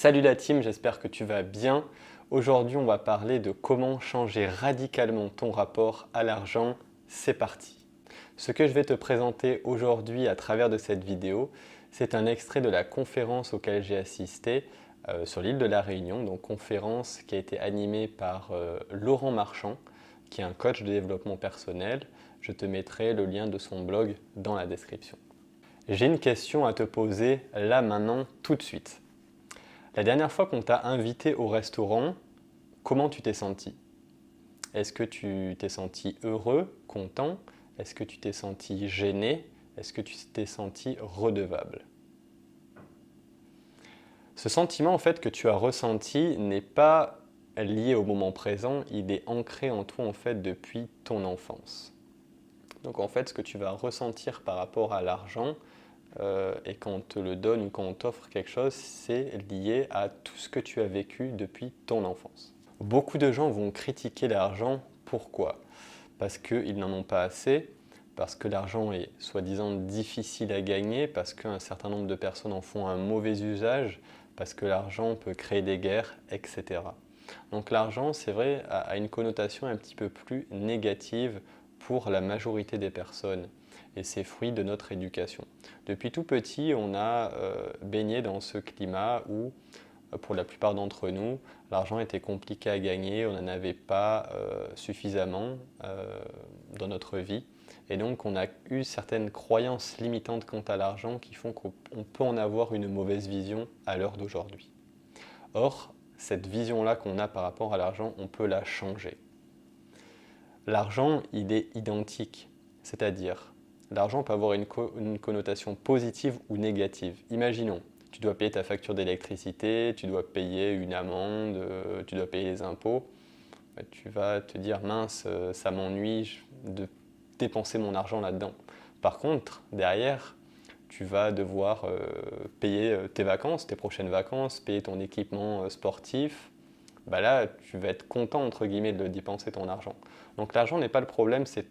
Salut la team, j'espère que tu vas bien. Aujourd'hui, on va parler de comment changer radicalement ton rapport à l'argent. C'est parti. Ce que je vais te présenter aujourd'hui à travers de cette vidéo, c'est un extrait de la conférence auquel j'ai assisté sur l'île de la Réunion, donc conférence qui a été animée par Laurent Marchand, qui est un coach de développement personnel. Je te mettrai le lien de son blog dans la description. J'ai une question à te poser là maintenant tout de suite. La dernière fois qu'on t'a invité au restaurant, comment tu t'es senti? Est-ce que tu t'es senti heureux, content? Est-ce que tu t'es senti gêné? Est-ce que tu t'es senti redevable? Ce sentiment en fait que tu as ressenti n'est pas lié au moment présent, il est ancré en toi en fait depuis ton enfance. Donc en fait ce que tu vas ressentir par rapport à l'argent, et quand on te le donne ou quand on t'offre quelque chose, c'est lié à tout ce que tu as vécu depuis ton enfance. Beaucoup de gens vont critiquer l'argent. Pourquoi? Parce qu'ils n'en ont pas assez, parce que l'argent est soi-disant difficile à gagner, parce qu'un certain nombre de personnes en font un mauvais usage, parce que l'argent peut créer des guerres, etc. Donc l'argent, c'est vrai, a une connotation un petit peu plus négative pour la majorité des personnes. Et c'est fruit de notre éducation. Depuis tout petit, on a baigné dans ce climat où, pour la plupart d'entre nous, l'argent était compliqué à gagner, on n'en avait pas suffisamment dans notre vie. Et donc, on a eu certaines croyances limitantes quant à l'argent qui font qu'on peut en avoir une mauvaise vision à l'heure d'aujourd'hui. Or, cette vision-là qu'on a par rapport à l'argent, on peut la changer. L'argent, il est identique, c'est-à-dire l'argent peut avoir une connotation positive ou négative. Imaginons, tu dois payer ta facture d'électricité, tu dois payer une amende, tu dois payer les impôts. Tu vas te dire mince, ça m'ennuie de dépenser mon argent là-dedans. Par contre, derrière, tu vas devoir payer tes vacances, tes prochaines vacances, payer ton équipement sportif. Là, tu vas être content entre guillemets de dépenser ton argent. Donc l'argent n'est pas le problème, c'est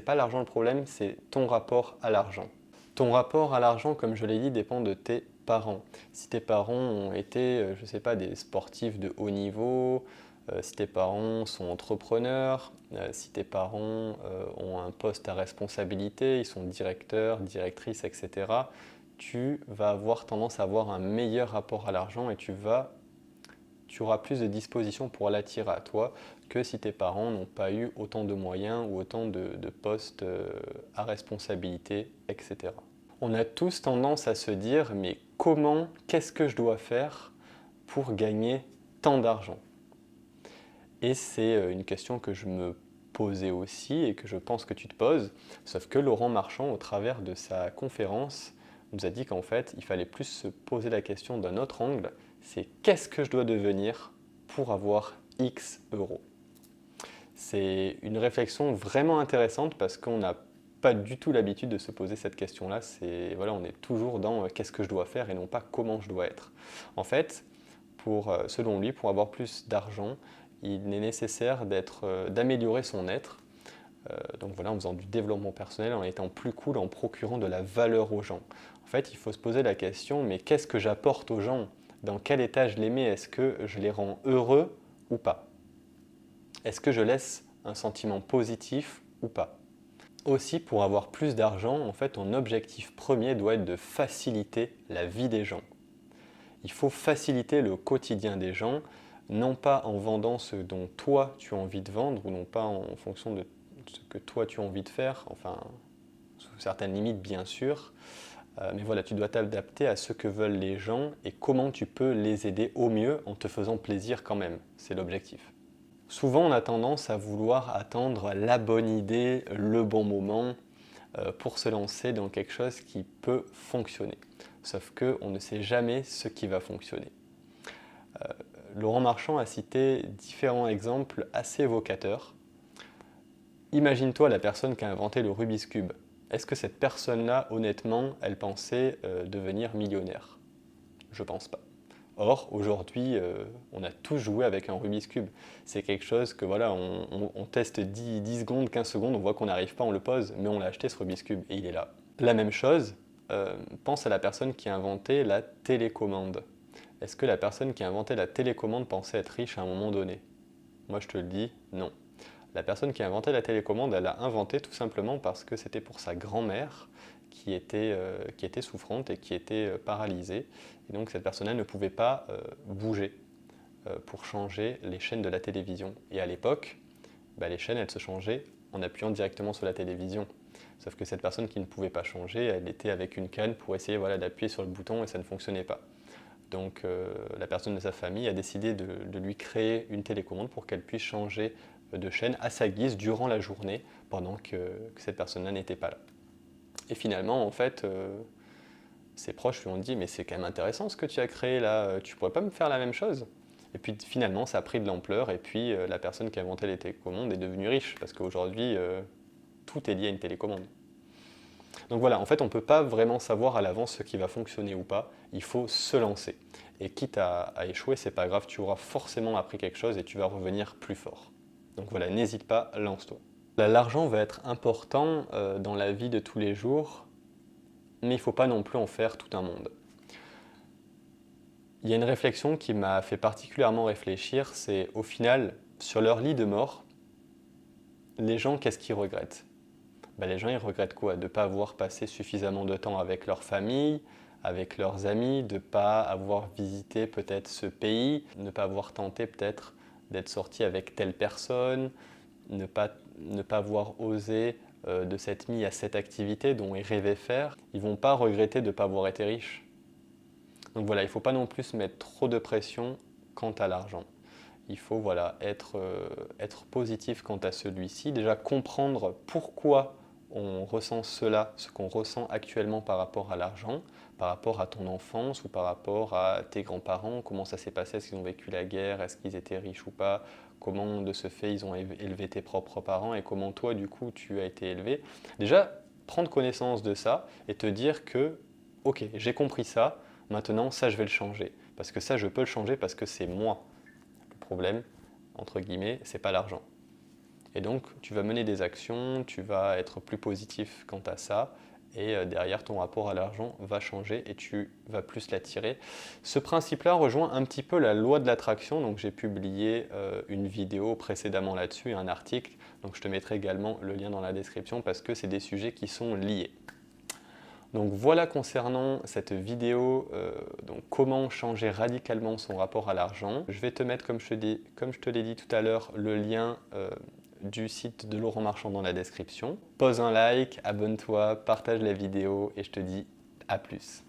pas l'argent le problème, c'est ton rapport à l'argent. Ton rapport à l'argent, comme je l'ai dit, dépend de tes parents. Si tes parents ont été, je ne sais pas, des sportifs de haut niveau, si tes parents sont entrepreneurs, si tes parents ont un poste à responsabilité, ils sont directeurs, directrices, etc., tu vas avoir tendance à avoir un meilleur rapport à l'argent et tu auras plus de disposition pour l'attirer à toi que si tes parents n'ont pas eu autant de moyens ou autant de postes à responsabilité, etc. On a tous tendance à se dire, mais qu'est-ce que je dois faire pour gagner tant d'argent? Et c'est une question que je me posais aussi et que je pense que tu te poses, sauf que Laurent Marchand, au travers de sa conférence, nous a dit qu'en fait, il fallait plus se poser la question d'un autre angle, c'est qu'est-ce que je dois devenir pour avoir X euros? C'est une réflexion vraiment intéressante parce qu'on n'a pas du tout l'habitude de se poser cette question-là. Voilà, on est toujours dans qu'est-ce que je dois faire et non pas comment je dois être. En fait, selon lui, pour avoir plus d'argent, il est nécessaire d'améliorer son être. Donc voilà, en faisant du développement personnel, en étant plus cool, en procurant de la valeur aux gens. En fait, il faut se poser la question, mais qu'est-ce que j'apporte aux gens? Dans quel état je les mets? Est-ce que je les rends heureux ou pas? Est-ce que je laisse un sentiment positif ou pas? Aussi, pour avoir plus d'argent, en fait, ton objectif premier doit être de faciliter la vie des gens. Il faut faciliter le quotidien des gens, non pas en vendant ce dont toi tu as envie de vendre, ou non pas en fonction de ce que toi tu as envie de faire, enfin, sous certaines limites bien sûr, mais voilà, tu dois t'adapter à ce que veulent les gens et comment tu peux les aider au mieux en te faisant plaisir quand même, c'est l'objectif. Souvent on a tendance à vouloir attendre la bonne idée, le bon moment, pour se lancer dans quelque chose qui peut fonctionner. Sauf qu'on ne sait jamais ce qui va fonctionner. Laurent Marchand a cité différents exemples assez évocateurs. Imagine-toi la personne qui a inventé le Rubik's Cube. Est-ce que cette personne-là, honnêtement, elle pensait devenir millionnaire? Je pense pas. Or, aujourd'hui, on a tous joué avec un Rubik's Cube. C'est quelque chose que voilà, on teste 10 secondes, 15 secondes, on voit qu'on n'arrive pas, on le pose, mais on l'a acheté ce Rubik's Cube et il est là. La même chose, pense à la personne qui a inventé la télécommande. Est-ce que la personne qui a inventé la télécommande pensait être riche à un moment donné? Moi je te le dis, non. La personne qui a inventé la télécommande, elle l'a inventé tout simplement parce que c'était pour sa grand-mère qui était souffrante et qui était paralysée. Et donc cette personne-là ne pouvait pas bouger pour changer les chaînes de la télévision. Et à l'époque, les chaînes, elles se changeaient en appuyant directement sur la télévision. Sauf que cette personne qui ne pouvait pas changer, elle était avec une canne pour essayer d'appuyer sur le bouton et ça ne fonctionnait pas. Donc la personne de sa famille a décidé de lui créer une télécommande pour qu'elle puisse changer de chaîne à sa guise durant la journée pendant que cette personne-là n'était pas là. Et finalement, en fait, ses proches lui ont dit « mais c'est quand même intéressant ce que tu as créé là, tu pourrais pas me faire la même chose ?» Et puis finalement, ça a pris de l'ampleur et puis la personne qui a inventé les télécommandes est devenue riche parce qu'aujourd'hui, tout est lié à une télécommande. Donc voilà, en fait, on ne peut pas vraiment savoir à l'avance ce qui va fonctionner ou pas. Il faut se lancer. Et quitte à échouer, c'est pas grave, tu auras forcément appris quelque chose et tu vas revenir plus fort. Donc voilà, n'hésite pas, lance-toi. L'argent va être important dans la vie de tous les jours, mais il ne faut pas non plus en faire tout un monde. Il y a une réflexion qui m'a fait particulièrement réfléchir, c'est au final, sur leur lit de mort, les gens, qu'est-ce qu'ils regrettent? Les gens, ils regrettent quoi? De ne pas avoir passé suffisamment de temps avec leur famille, avec leurs amis, de ne pas avoir visité peut-être ce pays, ne pas avoir tenté peut-être d'être sorti avec telle personne, ne pas avoir osé de s'être mis à cette activité dont ils rêvaient faire. Ils ne vont pas regretter de ne pas avoir été riches. Donc voilà, il ne faut pas non plus se mettre trop de pression quant à l'argent. Il faut être positif quant à celui-ci, déjà comprendre pourquoi on ressent cela, ce qu'on ressent actuellement par rapport à l'argent, par rapport à ton enfance ou par rapport à tes grands-parents, comment ça s'est passé, est-ce qu'ils ont vécu la guerre, est-ce qu'ils étaient riches ou pas, comment de ce fait ils ont élevé tes propres parents et comment toi du coup tu as été élevé. Déjà, prendre connaissance de ça et te dire que, ok, j'ai compris ça, maintenant ça je vais le changer, parce que ça je peux le changer parce que c'est moi. Le problème, entre guillemets, c'est pas l'argent. Et donc, tu vas mener des actions, tu vas être plus positif quant à ça, et derrière, ton rapport à l'argent va changer et tu vas plus l'attirer. Ce principe-là rejoint un petit peu la loi de l'attraction, donc j'ai publié une vidéo précédemment là-dessus et un article, donc je te mettrai également le lien dans la description parce que c'est des sujets qui sont liés. Donc voilà concernant cette vidéo, donc comment changer radicalement son rapport à l'argent. Je vais te mettre, comme je te l'ai dit tout à l'heure, le lien du site de Laurent Marchand dans la description. Pose un like, abonne-toi, partage la vidéo et je te dis à plus.